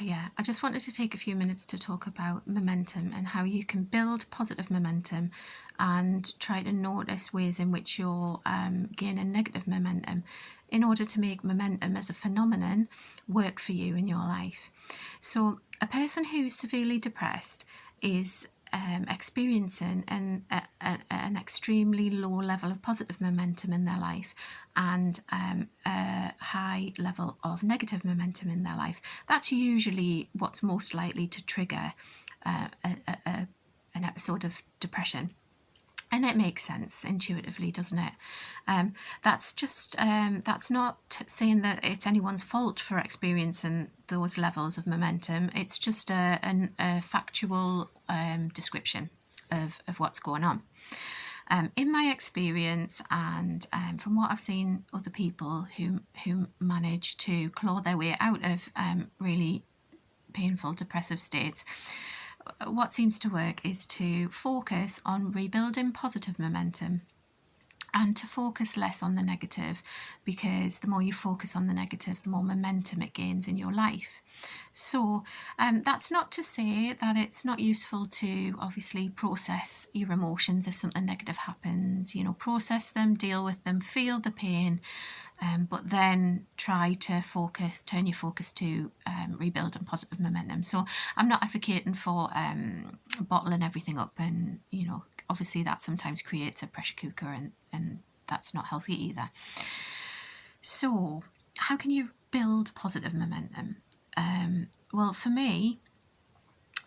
Yeah, I just wanted to take a few minutes to talk about momentum and how you can build positive momentum and try to notice ways in which you're gaining negative momentum in order to make momentum as a phenomenon work for you in your life. So, a person who's severely depressed is experiencing an extremely low level of positive momentum in their life and a high level of negative momentum in their life. That's usually what's most likely to trigger uh, a, a, an episode of depression. And it makes sense intuitively, doesn't it? That's not saying that it's anyone's fault for experiencing those levels of momentum. It's just a factual description of what's going on. In my experience, and from what I've seen other people who manage to claw their way out of really painful depressive states, what seems to work is to focus on rebuilding positive momentum and to focus less on the negative, because the more you focus on the negative, the more momentum it gains in your life. So that's not to say that it's not useful to obviously process your emotions if something negative happens, process them, deal with them, feel the pain, but then try to turn your focus to rebuilding positive momentum. So I'm not advocating for bottling everything up, and obviously that sometimes creates a pressure cooker, and that's not healthy either. So how can you build positive momentum? Well, for me,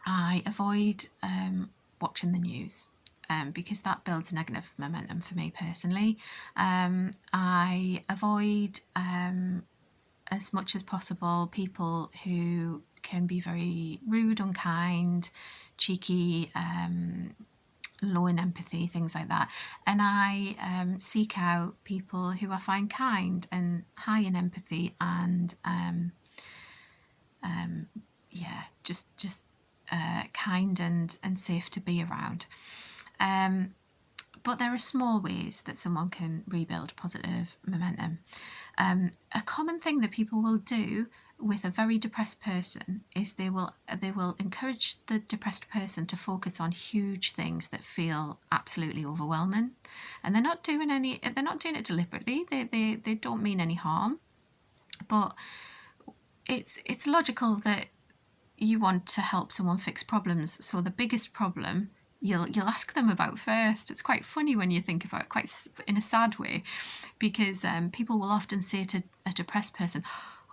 I avoid watching the news. Because that builds negative momentum for me personally. I avoid, as much as possible, people who can be very rude, unkind, cheeky, low in empathy, things like that. And I seek out people who I find kind and high in empathy and kind and safe to be around. But there are small ways that someone can rebuild positive momentum. A common thing that people will do with a very depressed person is they will encourage the depressed person to focus on huge things that feel absolutely overwhelming, and they're not doing it deliberately. They don't mean any harm, but it's logical that you want to help someone fix problems. So the biggest problem you'll ask them about first. It's quite funny when you think about it, quite in a sad way, because people will often say to a depressed person,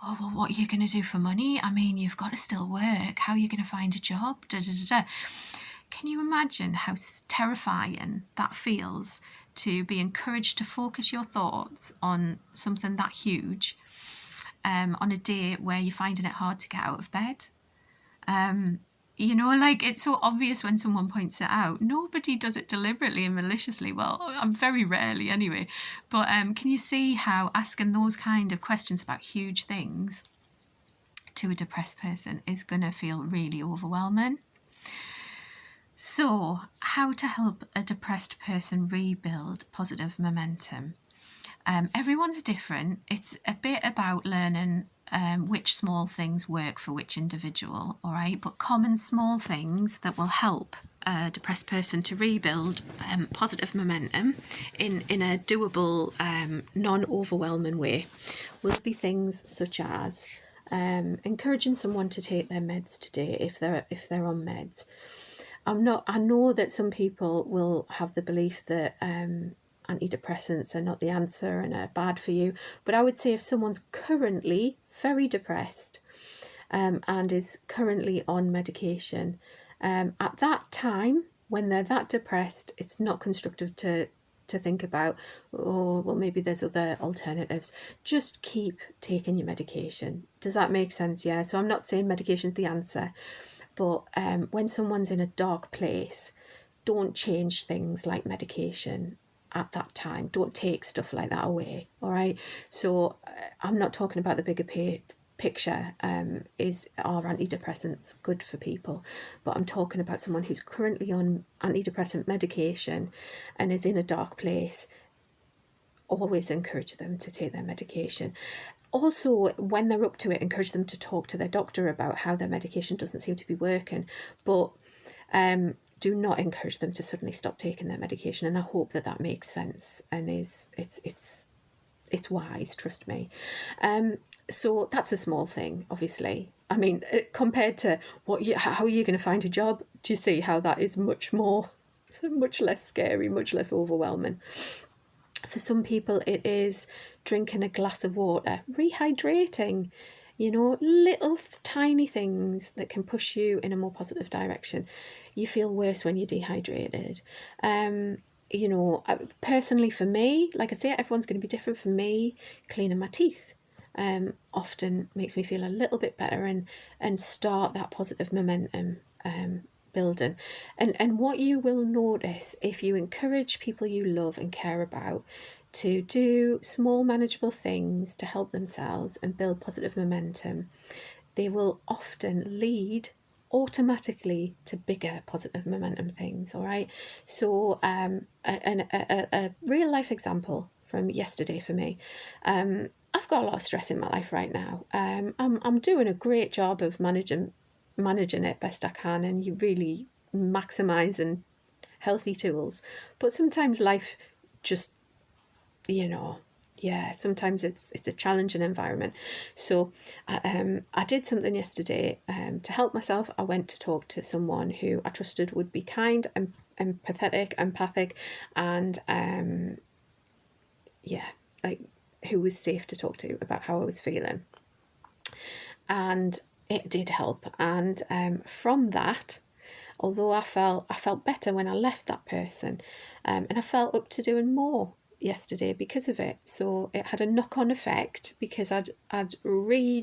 "Oh, well, what are you going to do for money? I mean, you've got to still work. How are you going to find a job?" Da, da, da, da. Can you imagine how terrifying that feels, to be encouraged to focus your thoughts on something that huge on a day where you're finding it hard to get out of bed? It's so obvious when someone points it out. Nobody does it deliberately and maliciously. Well, I'm very rarely anyway. But can you see how asking those kind of questions about huge things to a depressed person is going to feel really overwhelming? So, how to help a depressed person rebuild positive momentum? Everyone's different. It's a bit about learning which small things work for which individual, all right? But common small things that will help a depressed person to rebuild positive momentum in a doable, non-overwhelming way will be things such as encouraging someone to take their meds today if they're on meds. I know that some people will have the belief that antidepressants are not the answer and are bad for you, but I would say if someone's currently very depressed and is currently on medication, at that time when they're that depressed, it's not constructive to think about, oh, well, maybe there's other alternatives. Just keep taking your medication. Does that make sense? Yeah. So I'm not saying medication's the answer, but when someone's in a dark place, don't change things like medication at that time. Don't take stuff like that away, all right? So I'm not talking about the bigger picture. Are antidepressants good for people? But I'm talking about someone who's currently on antidepressant medication and is in a dark place. Always encourage them to take their medication. Also, when they're up to it, encourage them to talk to their doctor about how their medication doesn't seem to be working. But do not encourage them to suddenly stop taking their medication. And I hope that that makes sense and it's wise, trust me. So that's a small thing, obviously. I mean, compared to how are you going to find a job? Do you see how that is much less scary, much less overwhelming? For some people, it is drinking a glass of water, rehydrating, little tiny things that can push you in a more positive direction. You feel worse when you're dehydrated. Personally for me, like I say, everyone's going to be different. For me, cleaning my teeth often makes me feel a little bit better and start that positive momentum building. And what you will notice if you encourage people you love and care about to do small manageable things to help themselves and build positive momentum, they will often lead automatically to bigger positive momentum things. All right, so a real life example from yesterday for me. I've got a lot of stress in my life right now. I'm doing a great job of managing it best I can, and you really maximising healthy tools. But sometimes life just, sometimes it's a challenging environment. So I did something yesterday to help myself. I went to talk to someone who I trusted would be kind and empathic, and like who was safe to talk to about how I was feeling. And it did help. And from that, although I felt better when I left that person, and I felt up to doing more yesterday because of it. So it had a knock-on effect because I'd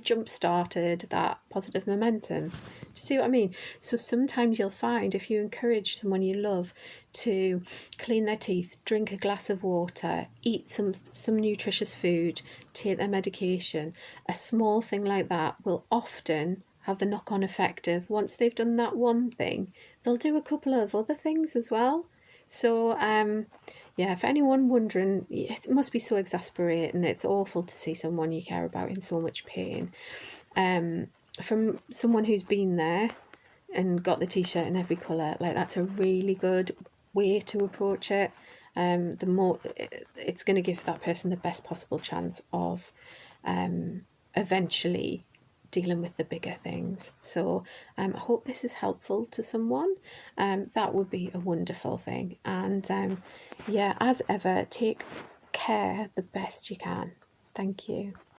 jump started that positive momentum. Do you see what I mean? So sometimes you'll find if you encourage someone you love to clean their teeth, drink a glass of water, eat some nutritious food, take their medication, a small thing like that will often have the knock-on effect of once they've done that one thing, they'll do a couple of other things as well. So for anyone wondering, it must be so exasperating. It's awful to see someone you care about in so much pain. From someone who's been there and got the t-shirt in every colour, like that's a really good way to approach it. The more it's going to give that person the best possible chance of eventually dealing with the bigger things. So I hope this is helpful to someone. That would be a wonderful thing. And as ever, take care the best you can. Thank you.